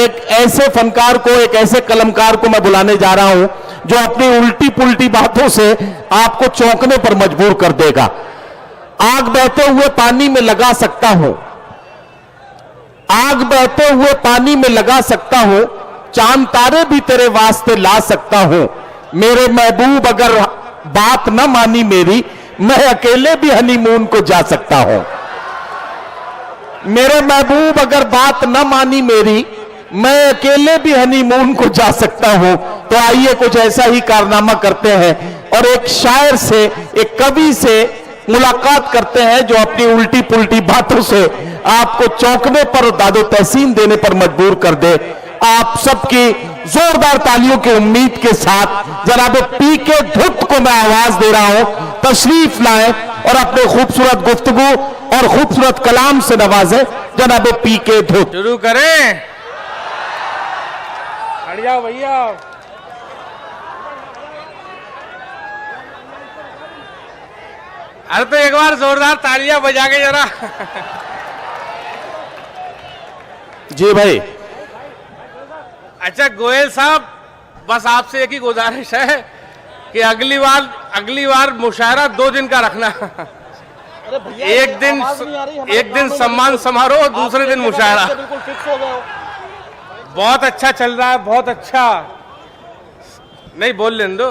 एक ऐसे फनकार को, एक ऐसे कलमकार को मैं बुलाने जा रहा हूं जो अपनी उल्टी पुल्टी बातों से आपको चौंकने पर मजबूर कर देगा। आग बहते हुए पानी में लगा सकता हूं, आग बहते हुए पानी में लगा सकता हूं, चांद तारे भी तेरे वास्ते ला सकता हूं। मेरे महबूब अगर बात न मानी मेरी, मैं अकेले भी हनीमून को जा सकता हूं। मेरे महबूब अगर बात न मानी मेरी, मैं अकेले भी हनीमून को जा सकता हूं। तो आइए कुछ ऐसा ही कारनामा करते हैं और एक शायर से, एक कवि से मुलाकात करते हैं जो अपनी उल्टी पुल्टी बातों से आपको चौंकने पर, दादो तहसीन देने पर मजबूर कर दे। आप सबकी जोरदार तालियों की उम्मीद के साथ जनाब पीके धुत को मैं आवाज दे रहा हूं, तशरीफ लाएं और अपने खूबसूरत गुफ्तगू और खूबसूरत कलाम से नवाजें जनाब पीके धुत। शुरू करें? हट जाओ भैया। अरे तो एक बार जोरदार तालियां बजा के जरा। जी भाई। अच्छा गोयल साहब, बस आपसे एक ही गुजारिश है कि अगली बार मुशायरा 2 दिन का रखना। एक दिन सम्मान समारोह, दूसरे दिन मुशायरा। बहुत अच्छा चल रहा है, बहुत अच्छा। नहीं बोल लेने दो।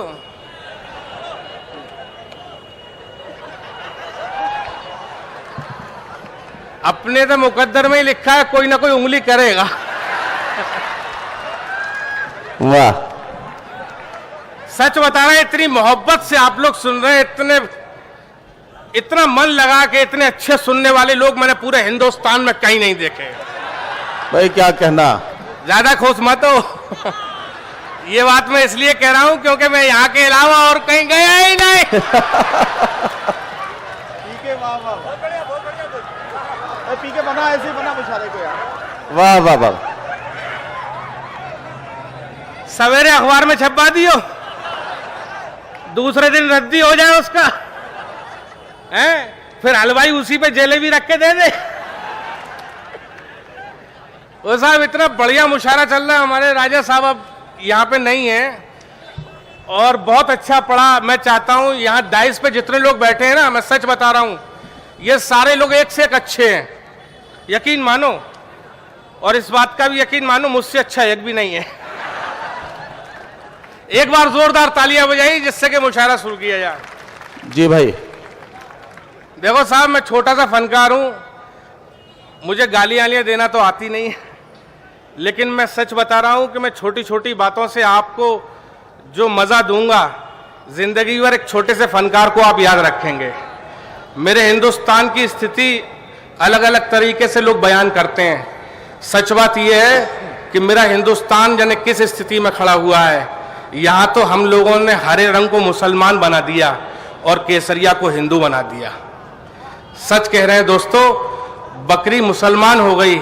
अपने तो मुकद्दर में ही लिखा है, कोई ना कोई उंगली करेगा। वाह, सच बता रहे हैं, इतनी मोहब्बत से आप लोग सुन रहे हैं, इतना मन लगा के इतने अच्छे सुनने वाले लोग मैंने पूरे हिंदुस्तान में कहीं नहीं देखे। भाई क्या कहना, ज्यादा खुश मत हो। ये बात मैं इसलिए कह रहा हूं क्योंकि मैं यहाँ के अलावा और कहीं गया ही नहीं। पीके बना, ऐसे ही बना मुशायरे को यार। वाह वाह वाह। सवेरे अखबार में छपवा दियो, दूसरे दिन रद्दी हो जाए उसका, हैं? फिर हलवाई उसी पे जलेबी रख के दे दे। वो साहब इतना बढ़िया मुशायरा चल रहा है। हमारे राजा साहब अब यहाँ पे नहीं है और बहुत अच्छा पढ़ा। मैं चाहता हूँ यहाँ डाइस पे जितने लोग बैठे हैं ना, मैं सच बता रहा हूँ, ये सारे लोग एक से एक अच्छे हैं, यकीन मानो। और इस बात का भी यकीन मानो, मुझसे अच्छा एक भी नहीं है। एक बार जोरदार तालियां बजाई जिससे कि मुशायरा शुरू किया जाए। जी भाई। देखो साहब, मैं छोटा सा फनकार हूं, मुझे गालियां देना तो आती नहीं है, लेकिन मैं सच बता रहा हूं कि मैं छोटी छोटी बातों से आपको जो मजा दूंगा, जिंदगी भर एक छोटे से फनकार को आप याद रखेंगे। मेरे हिंदुस्तान की स्थिति अलग अलग तरीके से लोग बयान करते हैं। सच बात यह है कि मेरा हिंदुस्तान जाने किस स्थिति में खड़ा हुआ है। यहाँ तो हम लोगों ने हरे रंग को मुसलमान बना दिया और केसरिया को हिंदू बना दिया। सच कह रहे हैं दोस्तों, बकरी मुसलमान हो गई,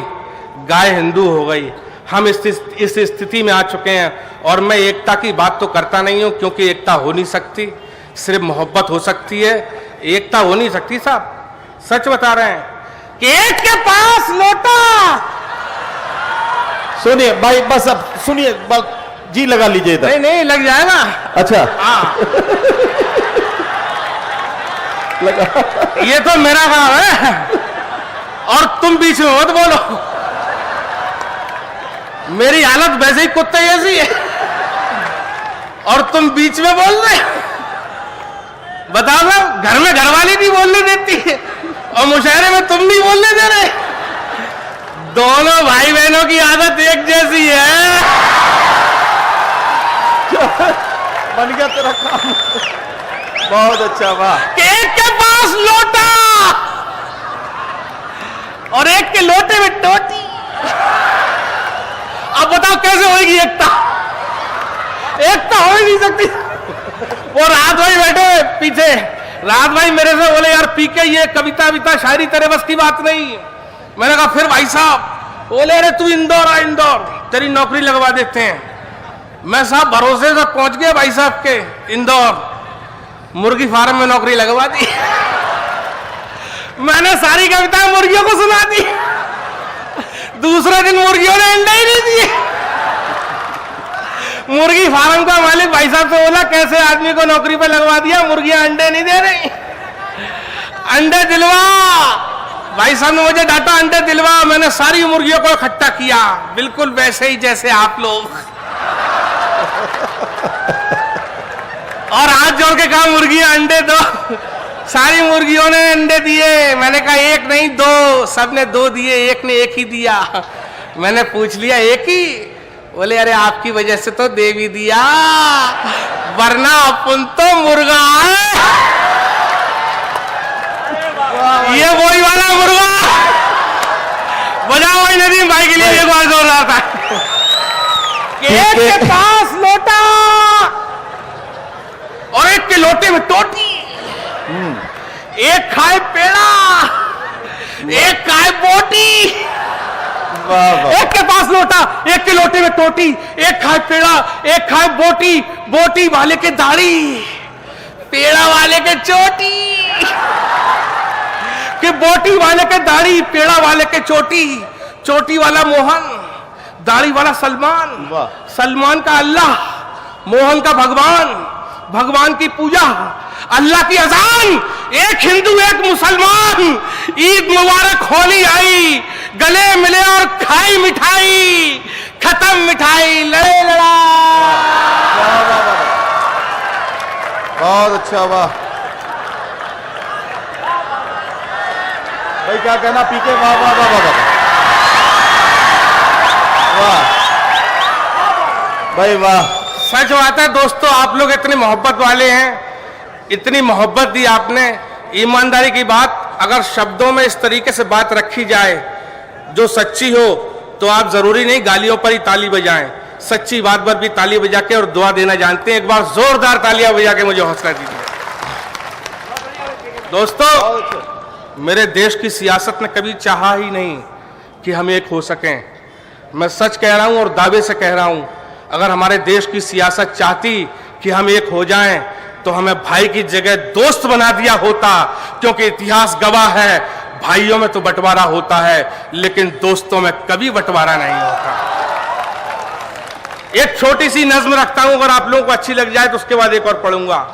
गाय हिंदू हो गई। हम इस स्थिति में आ चुके हैं और मैं एकता की बात तो करता नहीं हूं, क्योंकि एकता हो नहीं सकती, सिर्फ मोहब्बत हो सकती है, एकता हो नहीं सकती। साहब सच बता रहे हैं कि एक के पास लोटा। सुनिए भाई, बस अब सुनिए, जी लगा लीजिए इधर। नहीं नहीं लग जाएगा। अच्छा हाँ। लगा। ये तो मेरा काम है और तुम बीच में मत बोलो। मेरी हालत वैसे ही कुत्ते जैसी है और तुम बीच में बोल रहे। बताओ ना, घर में घरवाली नहीं बोलने देती है और मुशायरे में तुम नहीं बोलने दे रहे। दोनों भाई बहनों की आदत एक जैसी है। बन गया तेरा काम। बहुत अच्छा, वाह। एक के पास लोटा और एक के लोटे में टोटी। अब बताओ कैसे होगी एकता? एकता हो ही नहीं सकती। वो रात भाई बैठे पीछे, रात भाई मेरे से बोले यार पीके ये कविता विता शायरी तेरे बस की बात नहीं। मैंने कहा फिर भाई साहब? बोले अरे तू इंदौर आ, इंदौर तेरी नौकरी लगवा देते हैं। मैं साहब भरोसे से पहुंच गया भाई साहब के इंदौर, मुर्गी फार्म में नौकरी लगवा दी। मैंने सारी कविताएं मुर्गियों को सुना दी। दूसरे दिन मुर्गियों ने अंडे ही नहीं दिए। मुर्गी फार्म का मालिक भाई साहब से बोला कैसे आदमी को नौकरी पे लगवा दिया, मुर्गियां अंडे नहीं दे रही, अंडे दिलवा। भाई साहब ने मुझे डांटा, अंडे दिलवा। मैंने सारी मुर्गियों को इकट्ठा किया, बिल्कुल वैसे ही जैसे आप लोग, और हाथ जोड़ के कहा मुर्गियां अंडे दो। सारी मुर्गियों ने अंडे दिए। मैंने कहा एक नहीं दो, सबने दो दिए, एक ने एक ही दिया। मैंने पूछ लिया एक ही? बोले अरे आपकी वजह से तो दे भी दिया, वरना अपन तो मुर्गा है। ये वही वाला मुर्गा। बजाओ भाई नदीम भाई के लिए एक बार जोर रहा था। एक के पास लोटा और एक के लोटे में टोटी, एक खाए पेड़ा, एक खाए बोटी। एक के पास लोटा, एक के लोटे में टोटी, एक खाए पेड़ा, एक खाए बोटी। बोटी वाले के दाढ़ी, पेड़ा वाले के चोटी। कि बोटी वाले के दाढ़ी, पेड़ा वाले के चोटी। चोटी वाला मोहन, दाढ़ी वाला सलमान, सलमान का अल्लाह, मोहन का भगवान, भगवान की पूजा, अल्लाह की अजान। एक हिंदू एक मुसलमान, ईद मुबारक होली आई, गले मिले और खाई मिठाई, खत्म मिठाई लड़े लड़ा। बहुत अच्छा, वाह भाई, क्या कहना पीके, वाह वाह वाह वाह वाह भाई वाह। सच बात है दोस्तों, आप लोग इतनी मोहब्बत वाले हैं, इतनी मोहब्बत दी आपने। ईमानदारी की बात, अगर शब्दों में इस तरीके से बात रखी जाए जो सच्ची हो, तो आप जरूरी नहीं गालियों पर ही ताली बजाएं, सच्ची बात पर भी ताली बजा के और दुआ देना जानते हैं। एक बार जोरदार तालियां बजा के मुझे हौसला दीजिए। दोस्तों, मेरे देश की सियासत ने कभी चाहा ही नहीं कि हम एक हो सकें। मैं सच कह रहा हूं और दावे से कह रहा हूं, अगर हमारे देश की सियासत चाहती कि हम एक हो जाएं, तो हमें भाई की जगह दोस्त बना दिया होता। क्योंकि इतिहास गवाह है, भाइयों में तो बंटवारा होता है, लेकिन दोस्तों में कभी बंटवारा नहीं होता। एक छोटी सी नज्म रखता हूं, अगर आप लोगों को अच्छी लग जाए तो उसके बाद एक और पढ़ूंगा।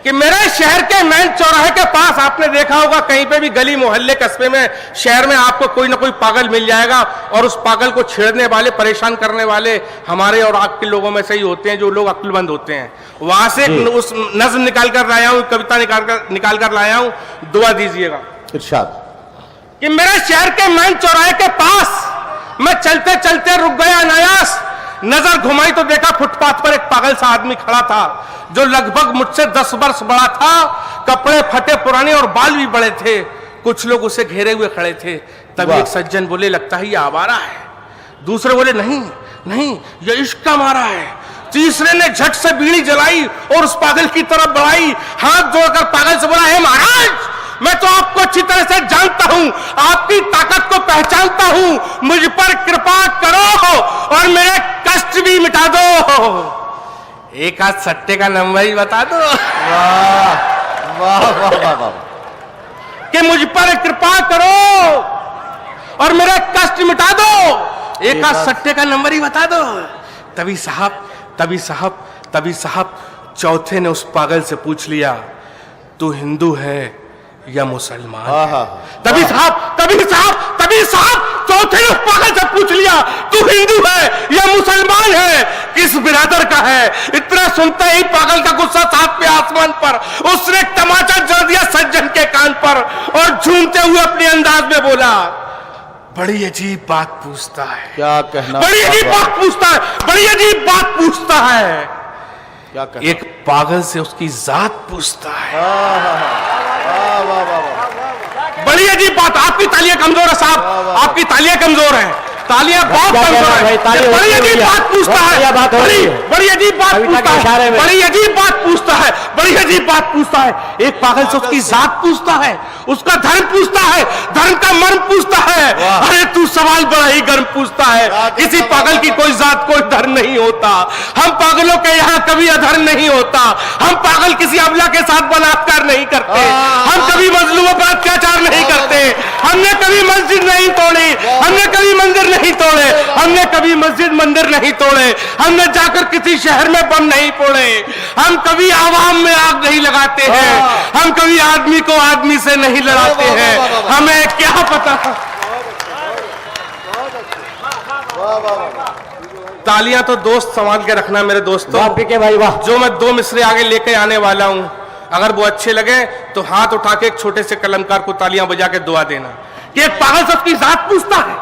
कि मेरे शहर के मेन चौराहे के पास आपने देखा होगा, कहीं पे भी गली मोहल्ले कस्बे में, शहर में आपको कोई ना कोई पागल मिल जाएगा, और उस पागल को छेड़ने वाले, परेशान करने वाले हमारे और आपके लोगों में से ही होते हैं, जो लोग अक्लमंद होते हैं। वहां से उस नज्म निकाल कर लाया हूं, कविता निकाल कर लाया हूं, दुआ दीजिएगा। इरशाद। कि मेरे शहर के मेन चौराहे के पास मैं चलते चलते रुक गया अनायास। नजर घुमाई तो देखा फुटपाथ पर एक पागल सा आदमी खड़ा था, जो लगभग मुझसे 10 वर्ष बड़ा था। कपड़े फटे पुराने और बाल भी बड़े थे। कुछ लोग उसे घेरे हुए खड़े थे। तभी एक सज्जन बोले, लगता है ये आवारा है। दूसरे बोले, नहीं नहीं, ये इश्क का मारा है। तीसरे ने झट से बीड़ी जलाई और उस पागल की तरफ बढ़ाई। हाथ जोड़कर पागल से बोला, हे महाराज, मैं तो आपको अच्छी तरह से जानता हूं, आपकी ताकत को पहचानता हूं, मुझ पर कृपा करो और मेरे कष्ट भी मिटा दो। एक आध सट्टे का नंबर ही बता दो। वाह वाह वाह वाह वाह। कि मुझ पर कृपा करो और मेरा कष्ट मिटा दो, एक आध सट्टे का नंबर ही बता दो। तभी साहब चौथे ने उस पागल से पूछ लिया, तू हिंदू है या मुसलमान? तभी साहब चौथे ने उस पागल से पूछ लिया, तू हिंदू है या मुसलमान है, किस बिरादर का है? इतना सुनते ही पागल का गुस्सा साथ पे आसमान पर। उसने एक तमाचा जड़ दिया सज्जन के कान पर और झूमते हुए अपने अंदाज में बोला, बड़ी अजीब बात पूछता है। क्या कहना? बड़ी अजीब बात पूछता है, बड़ी अजीब बात पूछता है। क्या कहना? एक पागल से उसकी जात पूछता है। बड़ी अजीब बात। आपकी तालियां कमजोर है साहब, आपकी तालियां कमजोर हैं, तालियां बहुत कमजोर है। बड़ी अजीब बात पूछता है, बड़ी अजीब बात पूछता है, बड़ी अजीब बात पूछता है, बड़ी अजीब बात पूछता है। एक पागल से उसकी जात पूछता है, उसका धर्म पूछता है, धर्म का मर्म पूछता है। अरे तू सवाल बड़ा ही गर्म पूछता है। किसी पागल की कोई जात कोई धर्म नहीं होता। हम पागलों के यहाँ कभी अधर्म नहीं होता। हम पागल किसी अबला के साथ बलात्कार नहीं करते, हम कभी मजलूमों पर अत्याचार नहीं करते। हमने कभी मस्जिद नहीं तोड़ी, हमने कभी मंदिर नहीं तोड़े, हमने कभी मस्जिद मंदिर नहीं तोड़े, हमने जाकर किसी शहर में बम नहीं फोड़े, हम कभी आवाम में आग नहीं लगाते हैं, हम कभी आदमी को आदमी से नहीं लड़ाते हैं, हमें क्या पता। तालियां तो दोस्त संभाल के रखना मेरे दोस्तों। पीके भाई वाह। जो मैं 2 मिसरे आगे लेके आने वाला हूं, अगर वो अच्छे लगे तो हाथ उठा के एक छोटे से कलमकार को तालियां बजा के दुआ देना कि एक पागल से उसकी जात पूछता है,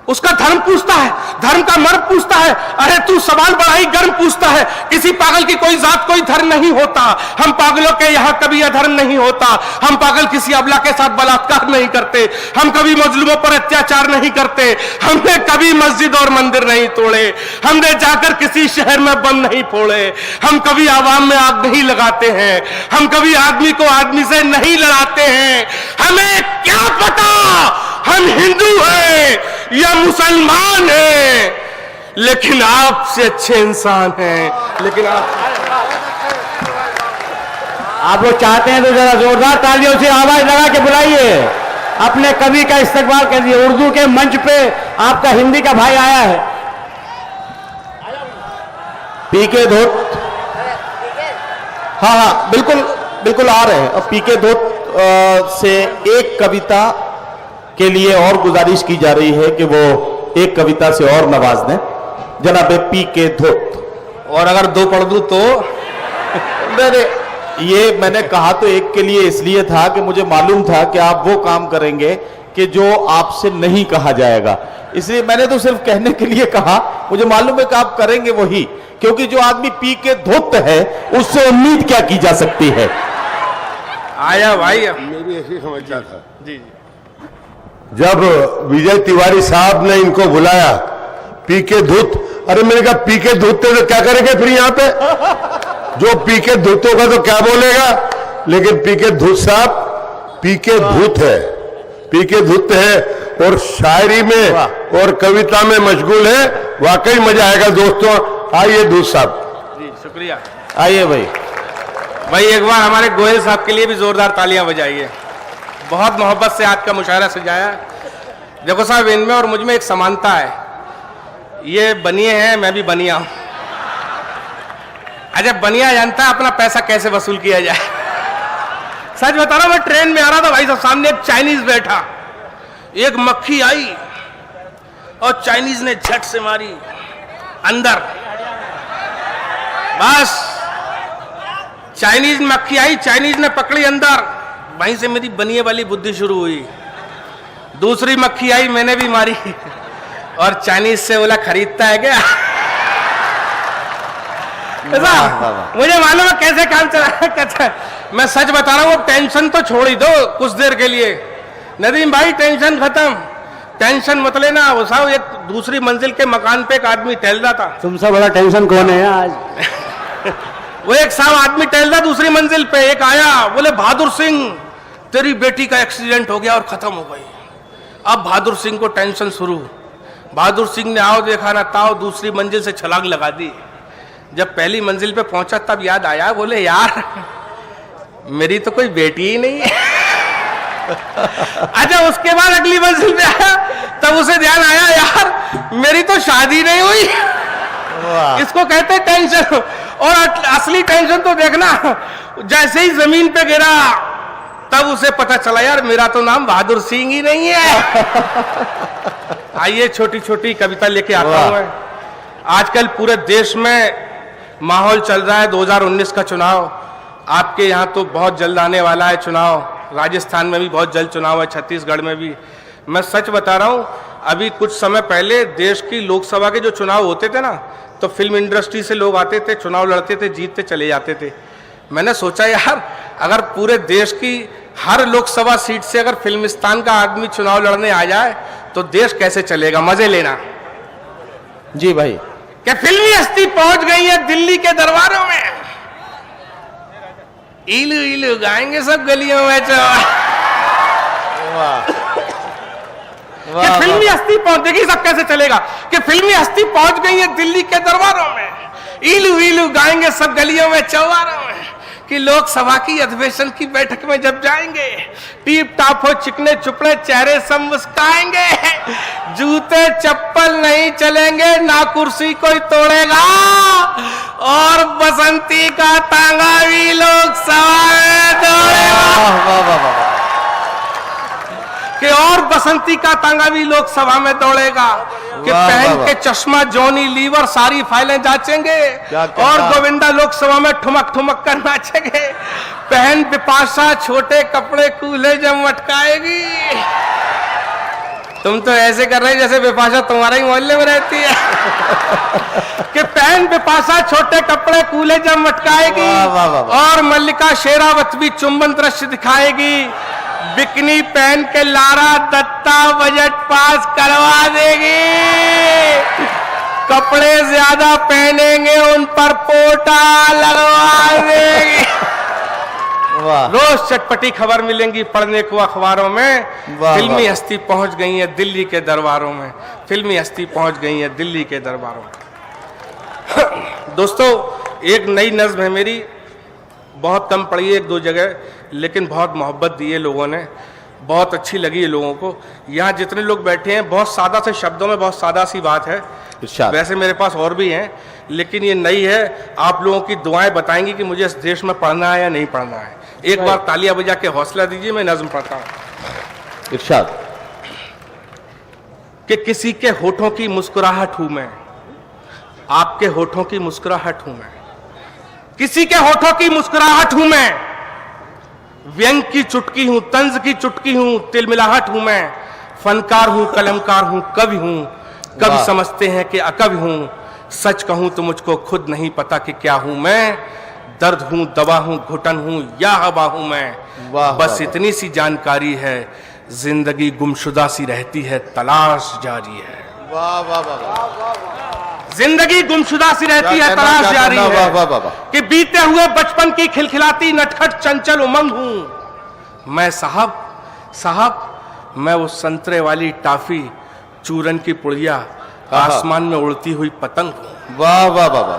उसका धर्म पूछता है, धर्म का मर्द पूछता है, अरे तू सवाल बड़ा ही गर्म पूछता है। किसी पागल की कोई जात कोई धर्म नहीं होता, हम पागलों के यहाँ कभी अधर्म नहीं होता, हम पागल किसी अबला के साथ बलात्कार नहीं करते, हम कभी मजलूमों पर अत्याचार नहीं करते, हमने कभी मस्जिद और मंदिर नहीं तोड़े, हमने जाकर किसी शहर में बम नहीं फोड़े, हम कभी आवाम में आग नहीं लगाते हैं, हम कभी आदमी को आदमी से नहीं लड़ाते हैं। हमें क्या पता हम हिंदू हैं या मुसलमान हैं, लेकिन आपसे अच्छे इंसान हैं। लेकिन आप लोग चाहते हैं तो जरा जोरदार तालियों से आवाज लगा के बुलाइए, अपने कवि का इस्तकबाल कीजिए। उर्दू के मंच पे आपका हिंदी का भाई आया है। पीके धोत, हाँ बिल्कुल बिल्कुल आ रहे हैं। अब पीके धोत से एक कविता के लिए और गुजारिश की जा रही है कि वो एक कविता से और नवाज दें, जनाब पीके धोत। और अगर 2 पढ़ दूं तो मैंने कहा तो एक के लिए इसलिए था कि मुझे मालूम था कि आप वो काम करेंगे कि जो आपसे नहीं कहा जाएगा, इसलिए मैंने तो सिर्फ कहने के लिए कहा। मुझे मालूम है कि आप करेंगे वही, क्योंकि जो आदमी पी के धोत है उससे उम्मीद क्या की जा सकती है। आया भाई, मैं भी ऐसी समझता था। जी जब विजय तिवारी साहब ने इनको बुलाया पीके धूत, अरे मैंने कहा पीके धूत तो क्या करेंगे फिर यहाँ पे, जो पीके धूत होगा तो क्या बोलेगा। लेकिन पीके धूत साहब पीके धूत है, पीके धूत है और शायरी में और कविता में मशगूल है। वाकई मजा आएगा दोस्तों। आइए धूत साहब। जी शुक्रिया। आइए भाई। भाई एक बार हमारे गोयल साहब के लिए भी जोरदार तालियां बजाइए। बहुत मोहब्बत से आज का मुशायरा सजाया। देखो साहब, इनमें और मुझ में एक समानता है, ये बनिए हैं, मैं भी बनिया हूं। अच्छा, बनिया जानता है अपना पैसा कैसे वसूल किया जाए। सच बता रहा हूं, मैं ट्रेन में आ रहा था भाई साहब, सामने एक चाइनीज बैठा, एक मक्खी आई और चाइनीज ने झट से मारी अंदर, बस चाइनीज मक्खी आई, चाइनीज ने पकड़ी अंदर, वहीं से मेरी बनिए वाली बुद्धि शुरू हुई। दूसरी मक्खी आई, मैंने भी मारी और चाइनीज से बोला खरीदता है क्या। मुझे मालूम है कैसे काम चला है। मैं सच बता रहा हूँ, टेंशन तो छोड़ ही दो कुछ देर के लिए। नदीम भाई टेंशन खत्म, टेंशन मत लेना। वो साहब एक दूसरी मंजिल के मकान पे एक आदमी टहल रहा था। तुमसे बड़ा टेंशन कौन है आज। वो एक साहब आदमी टहल रहा दूसरी मंजिल पे, एक आया, बोले बहादुर सिंह तेरी बेटी का एक्सीडेंट हो गया और खत्म हो गई। अब बहादुर सिंह को टेंशन शुरू। बहादुर सिंह ने आओ देखा ना ताओ दूसरी मंजिल से छलांग लगा दी। जब पहली मंजिल पे पहुंचा तब याद आया, बोले यार मेरी तो कोई बेटी ही नहीं है। अच्छा, उसके बाद अगली मंजिल पे आया तब उसे ध्यान आया, यार मेरी तो शादी नहीं हुई। इसको कहते टेंशन। और असली टेंशन तो देखना, जैसे ही जमीन पे गिरा तब उसे पता चला, यार मेरा तो नाम बहादुर सिंह ही नहीं है। आइए छोटी छोटी कविता लेके आता हूं मैं। आजकल पूरे देश में माहौल चल रहा है 2019 का चुनाव। आपके यहाँ तो बहुत जल्द आने वाला है चुनाव, राजस्थान में भी बहुत जल्द चुनाव है, छत्तीसगढ़ में भी। मैं सच बता रहा हूँ, अभी कुछ समय पहले देश की लोकसभा के जो चुनाव होते थे ना, तो फिल्म इंडस्ट्री से लोग आते थे, चुनाव लड़ते थे, जीतते चले जाते थे। मैंने सोचा यार अगर पूरे देश की हर लोकसभा सीट से अगर फिल्मिस्तान का आदमी चुनाव लड़ने आ जाए तो देश कैसे चलेगा। मजे लेना। जी भाई। क्या फिल्मी हस्ती पहुंच गई है दिल्ली के दरबारों में, इलू इलू गाएंगे सब गलियों में। कि फिल्मी हस्ती पहुंच देगी, सब कैसे चलेगा। कि फिल्मी हस्ती पहुंच गई है दिल्ली के दरबारों में, इलू इलू गाएंगे सब गलियों में चौबारों में। कि लोकसभा की अधिवेशन की बैठक में जब जाएंगे, टीप टाप हो चिकने चुपड़े चेहरे सब मुस्काएंगे, जूते चप्पल नहीं चलेंगे, ना कुर्सी कोई तोड़ेगा, और बसंती का तांगा भी लोकसभा में दौड़ेगा। कि और बसंती का तांगा भी लोकसभा में दौड़ेगा, कि पहन के चश्मा जॉनी लीवर सारी फाइलें जांचेंगे, और गोविंदा लोकसभा में ठुमक ठुमक कर नाचेंगे, पहन बिपाशा छोटे कपड़े कूल्हे जब मटकाएगी। तुम तो ऐसे कर रहे जैसे बिपाशा तुम्हारे ही मोहल्ले में रहती है। कि पहन बिपाशा छोटे कपड़े कूल्हे जब मटकाएगी, और मल्लिका शेरावत भी चुंबन दृश्य दिखाएगी, बिकनी पहन के लारा दत्ता बजट पास करवा देगी, कपड़े ज्यादा पहनेंगे उन पर पोटा लगवा देगी। रोज चटपटी खबर मिलेंगी पढ़ने को अखबारों में, फिल्मी हस्ती पहुंच गई है दिल्ली के दरबारों में, फिल्मी हस्ती पहुंच गई है दिल्ली के दरबारों में। दोस्तों, एक नई नज्म है मेरी, बहुत कम पढ़ी है एक दो जगह, लेकिन बहुत मोहब्बत दी है लोगों ने, बहुत अच्छी लगी है लोगों को। यहाँ जितने लोग बैठे हैं, बहुत सादा से शब्दों में बहुत सादा सी बात है, वैसे मेरे पास और भी हैं, लेकिन ये नई है। आप लोगों की दुआएं बताएंगी कि मुझे इस देश में पढ़ना है या नहीं पढ़ना है। एक बार तालियां बजा के हौसला दीजिए, मैं नज्म पढ़ता हूं। इरशाद। कि किसी के होठों की मुस्कुराहट हूं मैं, आपके होठों की मुस्कुराहट हूं मैं, किसी के होठों की मुस्कुराहट हूं मैं, व्यंग की चुटकी हूं, तंज की चुटकी हूं, तिलमिलाहट हूं मैं, फनकार हूं, कलमकार हूं, कवि हूं, कवि समझते हैं कि अकवि हूं, सच कहूं तो मुझको खुद नहीं पता कि क्या हूं मैं, दर्द हूं, दवा हूं, घुटन हूं या हवा हूं मैं, बस इतनी सी जानकारी है, जिंदगी गुमशुदा सी रहती है, तलाश जारी है। वाह वाह वाह, जिंदगी गुमशुदा सी रहती है, तलाश जारी है, कि बीते हुए बचपन की खिलखिलाती नटखट चंचल उमंग हूं मैं। साहब मैं वो संतरे वाली टाफी चूरन की पुड़िया आसमान में उड़ती हुई पतंग हूं। वाह वाह वाह वाह।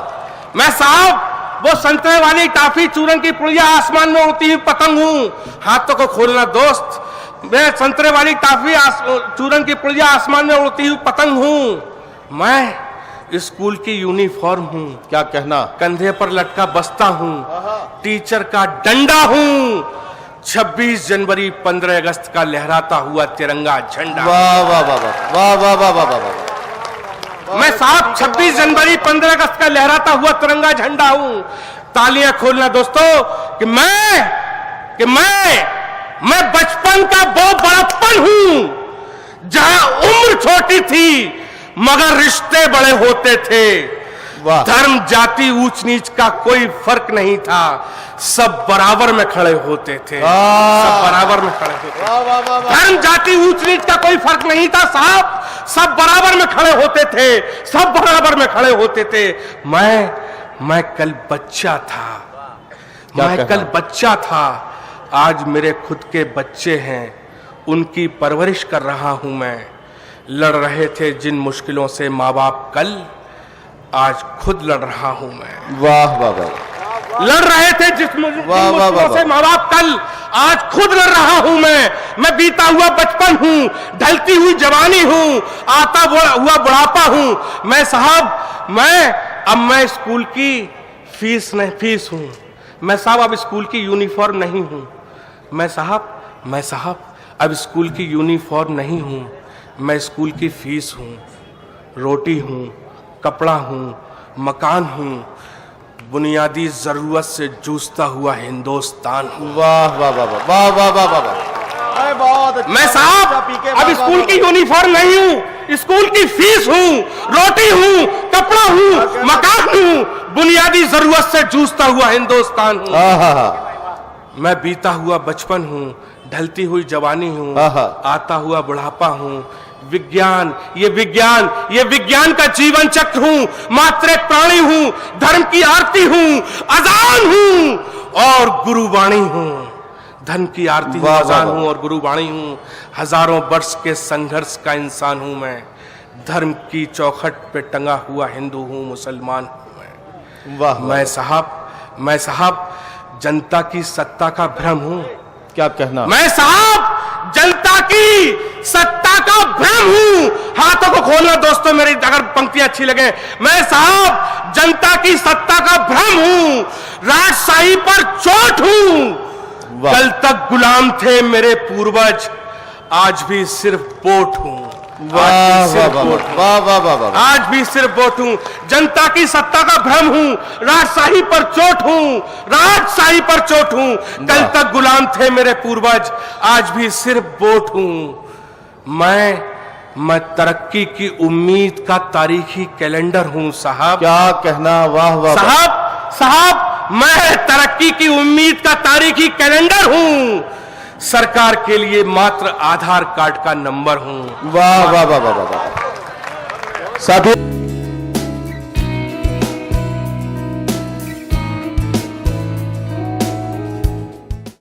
मैं साहब वो संतरे वाली टाफी चूरन की पुड़िया आसमान में उड़ती हुई पतंग हूं। हाथों को खोलना दोस्त, मैं संतरे वाली टाफी चूरन की पुड़िया आसमान में उड़ती हुई पतंग हूं। मैं स्कूल की यूनिफॉर्म हूं, क्या कहना, कंधे पर लटका बस्ता हूं, टीचर का डंडा हूं, 26 जनवरी 15 अगस्त का लहराता हुआ तिरंगा झंडा। वाह वाह वाह वाह वाह वाह वाह वाह वाह। मैं साहब 26 जनवरी 15 अगस्त का लहराता हुआ तिरंगा झंडा हूं। तालियां खोलना दोस्तों, कि मैं बचपन का वो बड़प्पन हूं जहां उम्र छोटी थी मगर रिश्ते बड़े होते थे। धर्म जाति ऊंच नीच का कोई फर्क नहीं था, सब बराबर में खड़े होते थे, सब बराबर में खड़े होते थे। धर्म जाति ऊंच नीच का कोई फर्क नहीं था साहब, सब बराबर में खड़े होते थे, सब बराबर में खड़े होते थे। मैं कल बच्चा था, मैं कल बच्चा था, आज मेरे खुद के बच्चे हैं, उनकी परवरिश कर रहा हूं मैं। लड़ रहे थे जिन मुश्किलों से माँ बाप कल, आज खुद लड़ रहा हूं मैं। वाह वाह वाह। लड़ रहे थे जिन मुश्किलों से माँ बाप कल, आज खुद लड़ रहा हूं मैं बीता हुआ बचपन हूं, ढलती हुई जवानी हूं, आता हुआ बुढ़ापा हूं। मैं साहब मैं स्कूल की फीस हूं। मैं साहब अब स्कूल की यूनिफॉर्म नहीं हूं। मैं साहब अब स्कूल की यूनिफॉर्म नहीं हूं, मैं स्कूल की फीस हूं, रोटी हूं, कपड़ा हूं, मकान हूं, बुनियादी जरूरत से जूझता हुआ हिंदुस्तान हूं। वाह वाह वाह वाह वाह वाह वाह वाह। मैं साहब अब स्कूल की यूनिफॉर्म नहीं हूं, स्कूल की फीस हूं, रोटी हूं, कपड़ा हूं, मकान हूं, बुनियादी जरूरत से जूझता हुआ हिंदुस्तान हूं। मैं बीता हुआ बचपन हूं, ढलती हुई जवानी हूं, आता हुआ बुढ़ापा हूं। ये विज्ञान का जीवन चक्र हूं, मात्र एक प्राणी हूं, धर्म की आरती हूं, अजान हूं और गुरुवाणी हूं। धर्म की आरती हूं, अजान हूं और गुरुवाणी हूं। हजारों वर्ष के संघर्ष का इंसान हूं मैं, धर्म की चौखट पे टंगा हुआ हिंदू हूं, मुसलमान हूं मैं। मैं साहब जनता की सत्ता का भ्रम हूं। क्या कहना? मैं साहब जनता की सत्ता का भ्रम हूं। हाथों को खोलना दोस्तों मेरी, अगर पंक्तियां अच्छी लगे। मैं साहब जनता की सत्ता का भ्रम हूं, राजशाही पर चोट हूं। वाह। कल तक गुलाम थे मेरे पूर्वज, आज भी सिर्फ वोट हूं। वाह वाह वाह वाह वाह वाह वाह। आज भी सिर्फ वोट हूं, जनता की सत्ता का भ्रम हूं, राजशाही पर चोट हूं, राजशाही पर चोट हूं। कल तक गुलाम थे मेरे पूर्वज, आज भी सिर्फ वोट हूं। मैं तरक्की की उम्मीद का तारीखी कैलेंडर हूं साहब। क्या कहना? वाह वाह साहब मैं तरक्की की उम्मीद का तारीखी कैलेंडर हूं, सरकार के लिए मात्र आधार कार्ड का नंबर हूं। वाह वाह वाह वाह वाह। साथी